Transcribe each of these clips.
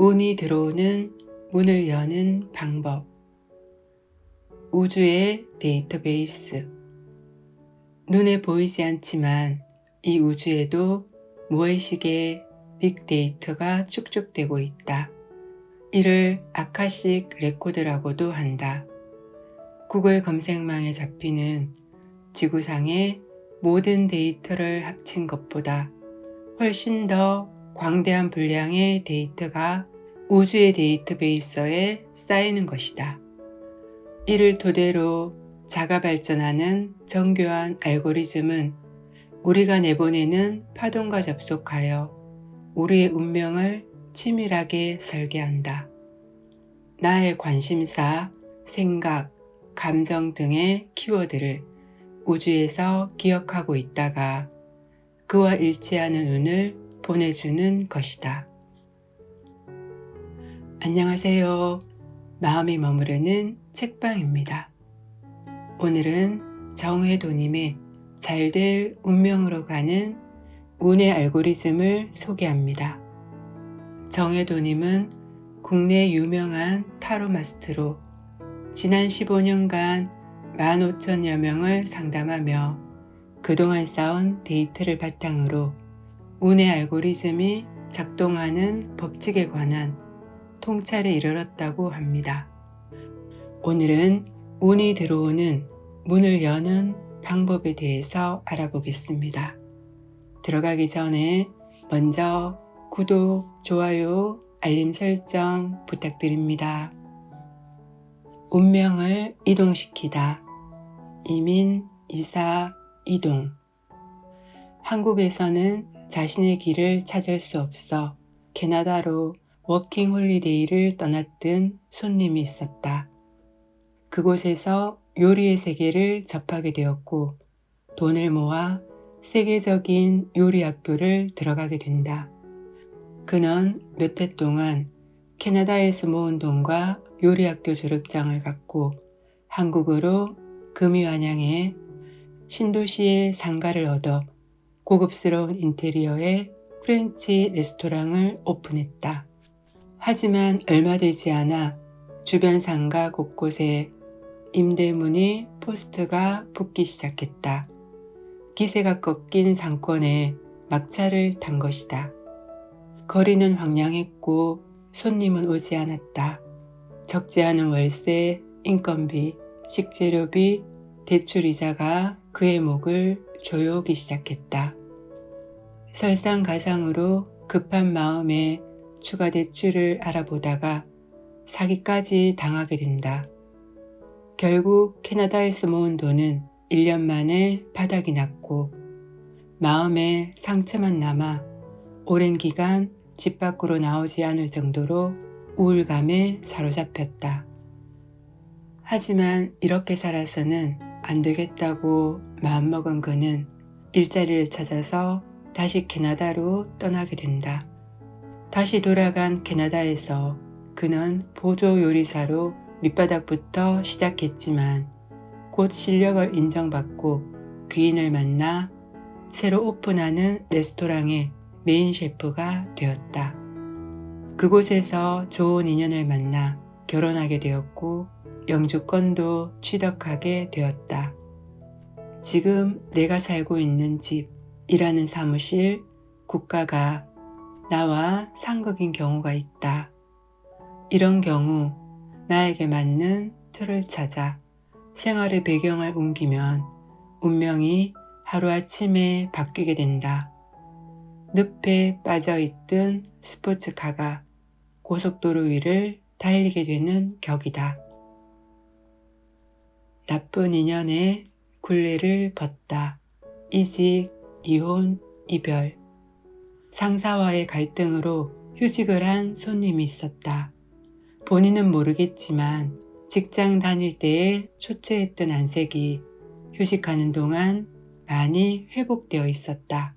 운이 들어오는 문을 여는 방법. 우주의 데이터베이스. 눈에 보이지 않지만 이 우주에도 무의식의 빅데이터가 축적되고 있다. 이를 아카식 레코드라고도 한다. 구글 검색망에 잡히는 지구상의 모든 데이터를 합친 것보다 훨씬 더 광대한 분량의 데이터가 우주의 데이터베이스에 쌓이는 것이다. 이를 토대로 자가 발전하는 정교한 알고리즘은 우리가 내보내는 파동과 접속하여 우리의 운명을 치밀하게 설계한다. 나의 관심사, 생각, 감정 등의 키워드를 우주에서 기억하고 있다가 그와 일치하는 운을 보내주는 것이다. 안녕하세요. 마음이 머무르는 책방입니다. 오늘은 정회도님의 잘될 운명으로 가는 운의 알고리즘을 소개합니다. 정회도님은 국내 유명한 타로 마스터로 지난 15년간 15,000여 명을 상담하며 그동안 쌓은 데이터를 바탕으로 운의 알고리즘이 작동하는 법칙에 관한 통찰에 이르렀다고 합니다. 오늘은 운이 들어오는 문을 여는 방법에 대해서 알아보겠습니다. 들어가기 전에 먼저 구독, 좋아요, 알림 설정 부탁드립니다. 운명을 이동시키다. 이민, 이사, 이동. 한국에서는 자신의 길을 찾을 수 없어 캐나다로 워킹 홀리데이를 떠났던 손님이 있었다. 그곳에서 요리의 세계를 접하게 되었고 돈을 모아 세계적인 요리 학교를 들어가게 된다. 그는 몇 해 동안 캐나다에서 모은 돈과 요리 학교 졸업장을 갖고 한국으로 금이환양해 신도시의 상가를 얻어 고급스러운 인테리어의 프렌치 레스토랑을 오픈했다. 하지만 얼마 되지 않아 주변 상가 곳곳에 임대문의 포스트가 붙기 시작했다. 기세가 꺾인 상권에 막차를 탄 것이다. 거리는 황량했고 손님은 오지 않았다. 적지 않은 월세, 인건비, 식재료비, 대출이자가 그의 목을 조여오기 시작했다. 설상가상으로 급한 마음에 추가 대출을 알아보다가 사기까지 당하게 된다. 결국 캐나다에서 모은 돈은 1년 만에 바닥이 났고 마음에 상처만 남아 오랜 기간 집 밖으로 나오지 않을 정도로 우울감에 사로잡혔다. 하지만 이렇게 살아서는 안 되겠다고 마음먹은 그는 일자리를 찾아서 다시 캐나다로 떠나게 된다. 다시 돌아간 캐나다에서 그는 보조 요리사로 밑바닥부터 시작했지만 곧 실력을 인정받고 귀인을 만나 새로 오픈하는 레스토랑의 메인 셰프가 되었다. 그곳에서 좋은 인연을 만나 결혼하게 되었고 영주권도 취득하게 되었다. 지금 내가 살고 있는 집, 일하는 사무실, 국가가 나와 상극인 경우가 있다. 이런 경우 나에게 맞는 틀을 찾아 생활의 배경을 옮기면 운명이 하루아침에 바뀌게 된다. 늪에 빠져있던 스포츠카가 고속도로 위를 달리게 되는 격이다. 나쁜 인연의 굴레를 벗다. 이직, 이혼, 이별. 상사와의 갈등으로 휴직을 한 손님이 있었다. 본인은 모르겠지만 직장 다닐 때에 초췌했던 안색이 휴직하는 동안 많이 회복되어 있었다.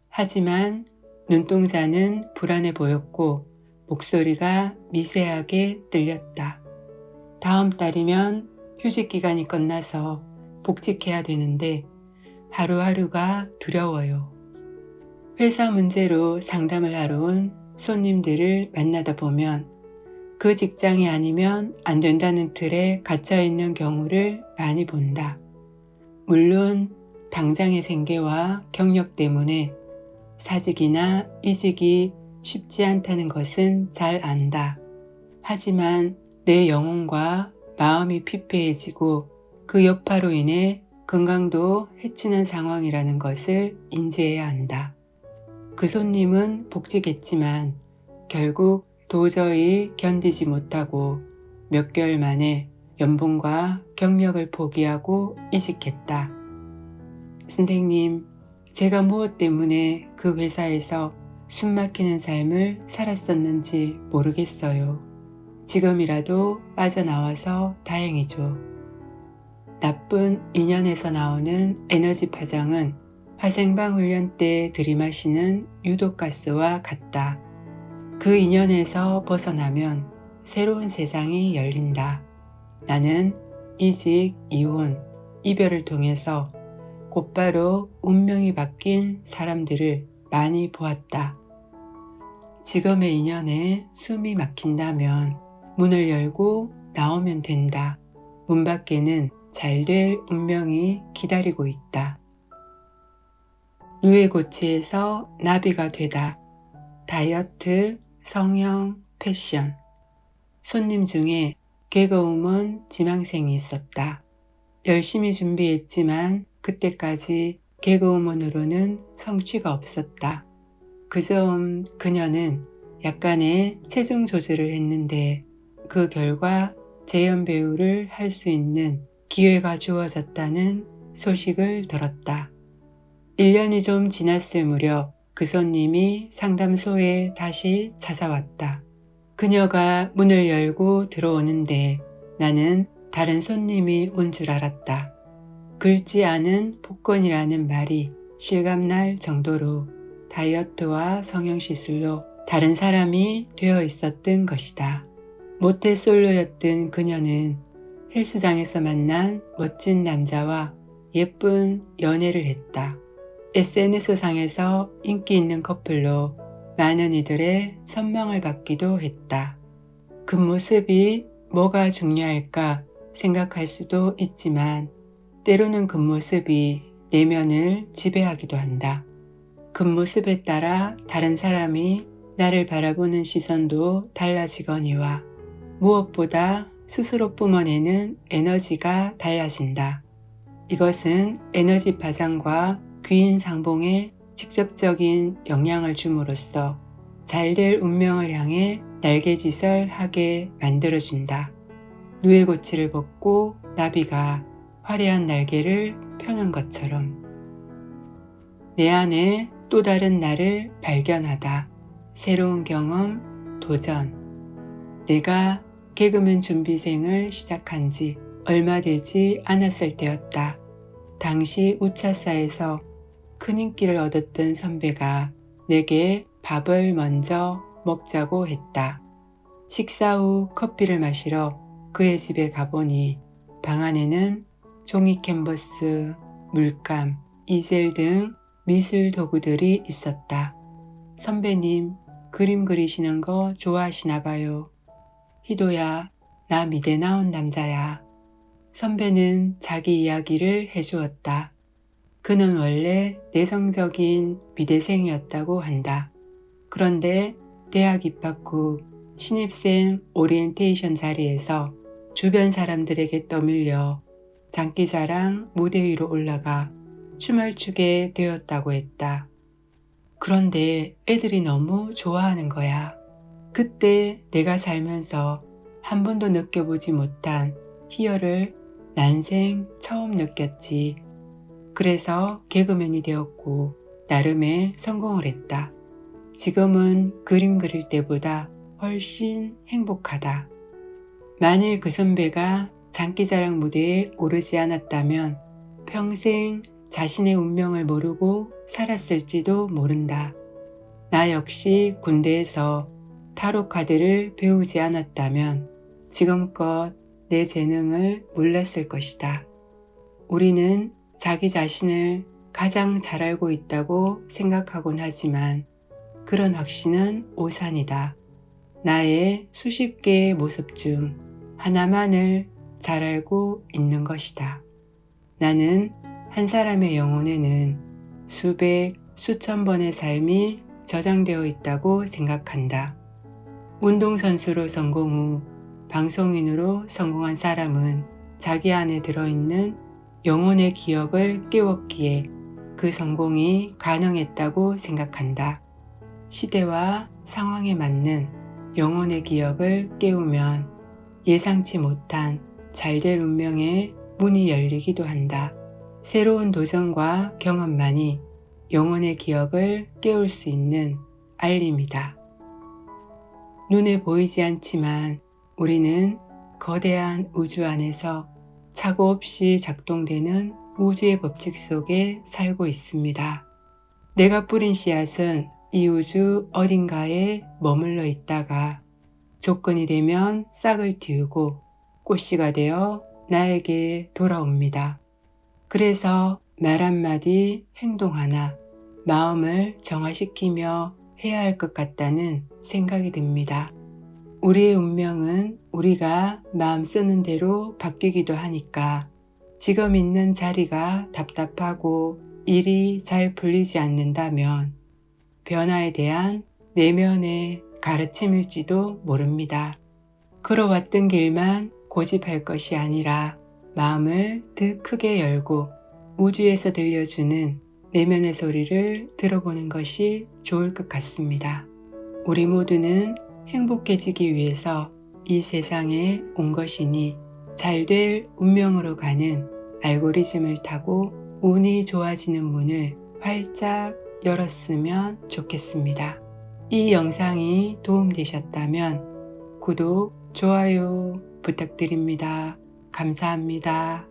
하지만 눈동자는 불안해 보였고 목소리가 미세하게 들렸다. 다음 달이면 휴직 기간이 끝나서 복직해야 되는데 하루하루가 두려워요. 회사 문제로 상담을 하러 온 손님들을 만나다 보면 그 직장이 아니면 안 된다는 틀에 갇혀 있는 경우를 많이 본다. 물론 당장의 생계와 경력 때문에 사직이나 이직이 쉽지 않다는 것은 잘 안다. 하지만 내 영혼과 마음이 피폐해지고 그 여파로 인해 건강도 해치는 상황이라는 것을 인지해야 한다. 그 손님은 복직했지만 결국 도저히 견디지 못하고 몇 개월 만에 연봉과 경력을 포기하고 이직했다. 선생님, 제가 무엇 때문에 그 회사에서 숨막히는 삶을 살았었는지 모르겠어요. 지금이라도 빠져나와서 다행이죠. 나쁜 인연에서 나오는 에너지 파장은 화생방 훈련 때 들이마시는 유독가스와 같다. 그 인연에서 벗어나면 새로운 세상이 열린다. 나는 이직, 이혼, 이별을 통해서 곧바로 운명이 바뀐 사람들을 많이 보았다. 지금의 인연에 숨이 막힌다면 문을 열고 나오면 된다. 문 밖에는 잘될 운명이 기다리고 있다. 누에고치에서 나비가 되다. 다이어트, 성형, 패션. 손님 중에 개그우먼 지망생이 있었다. 열심히 준비했지만 그때까지 개그우먼으로는 성취가 없었다. 그점 그녀는 약간의 체중 조절을 했는데 그 결과 재연 배우를 할 수 있는 기회가 주어졌다는 소식을 들었다. 1년이 좀 지났을 무렵 그 손님이 상담소에 다시 찾아왔다. 그녀가 문을 열고 들어오는데 나는 다른 손님이 온 줄 알았다. 긁지 않은 복권이라는 말이 실감날 정도로 다이어트와 성형시술로 다른 사람이 되어 있었던 것이다. 모태솔로였던 그녀는 헬스장에서 만난 멋진 남자와 예쁜 연애를 했다. SNS상에서 인기 있는 커플로 많은 이들의 선망을 받기도 했다. 그 모습이 뭐가 중요할까 생각할 수도 있지만 때로는 그 모습이 내면을 지배하기도 한다. 그 모습에 따라 다른 사람이 나를 바라보는 시선도 달라지거니와 무엇보다 스스로 뿜어내는 에너지가 달라진다. 이것은 에너지 파장과 귀인 상봉에 직접적인 영향을 줌으로써 잘될 운명을 향해 날개짓을 하게 만들어준다. 누에고치를 벗고 나비가 화려한 날개를 펴는 것처럼 내 안에 또 다른 나를 발견하다. 새로운 경험, 도전. 내가 개그맨 준비생을 시작한 지 얼마 되지 않았을 때였다. 당시 우차사에서 큰 인기를 얻었던 선배가 내게 밥을 먼저 먹자고 했다. 식사 후 커피를 마시러 그의 집에 가보니 방 안에는 종이 캔버스, 물감, 이젤 등 미술 도구들이 있었다. 선배님, 그림 그리시는 거 좋아하시나 봐요. 희도야, 나 미대 나온 남자야. 선배는 자기 이야기를 해주었다. 그는 원래 내성적인 미대생이었다고 한다. 그런데 대학 입학 후 신입생 오리엔테이션 자리에서 주변 사람들에게 떠밀려 장기자랑 무대 위로 올라가 춤을 추게 되었다고 했다. 그런데 애들이 너무 좋아하는 거야. 그때 내가 살면서 한 번도 느껴보지 못한 희열을 난생 처음 느꼈지. 그래서 개그맨이 되었고 나름의 성공을 했다. 지금은 그림 그릴 때보다 훨씬 행복하다. 만일 그 선배가 장기자랑 무대에 오르지 않았다면 평생 자신의 운명을 모르고 살았을지도 모른다. 나 역시 군대에서 타로 카드를 배우지 않았다면 지금껏 내 재능을 몰랐을 것이다. 우리는 자기 자신을 가장 잘 알고 있다고 생각하곤 하지만 그런 확신은 오산이다. 나의 수십 개의 모습 중 하나만을 잘 알고 있는 것이다. 나는 한 사람의 영혼에는 수백, 수천 번의 삶이 저장되어 있다고 생각한다. 운동선수로 성공 후 방송인으로 성공한 사람은 자기 안에 들어있는 영혼의 기억을 깨웠기에 그 성공이 가능했다고 생각한다. 시대와 상황에 맞는 영혼의 기억을 깨우면 예상치 못한 잘될 운명의 문이 열리기도 한다. 새로운 도전과 경험만이 영혼의 기억을 깨울 수 있는 알림이다. 눈에 보이지 않지만 우리는 거대한 우주 안에서 착오 없이 작동되는 우주의 법칙 속에 살고 있습니다. 내가 뿌린 씨앗은 이 우주 어딘가에 머물러 있다가 조건이 되면 싹을 틔우고 꽃씨가 되어 나에게 돌아옵니다. 그래서 말 한마디, 행동 하나, 마음을 정화시키며 해야 할 것 같다는 생각이 듭니다. 우리의 운명은 우리가 마음 쓰는 대로 바뀌기도 하니까 지금 있는 자리가 답답하고 일이 잘 풀리지 않는다면 변화에 대한 내면의 가르침일지도 모릅니다. 걸어왔던 길만 고집할 것이 아니라 마음을 더 크게 열고 우주에서 들려주는 내면의 소리를 들어보는 것이 좋을 것 같습니다. 우리 모두는 행복해지기 위해서 이 세상에 온 것이니 잘될 운명으로 가는 알고리즘을 타고 운이 좋아지는 문을 활짝 열었으면 좋겠습니다. 이 영상이 도움되셨다면 구독, 좋아요 부탁드립니다. 감사합니다.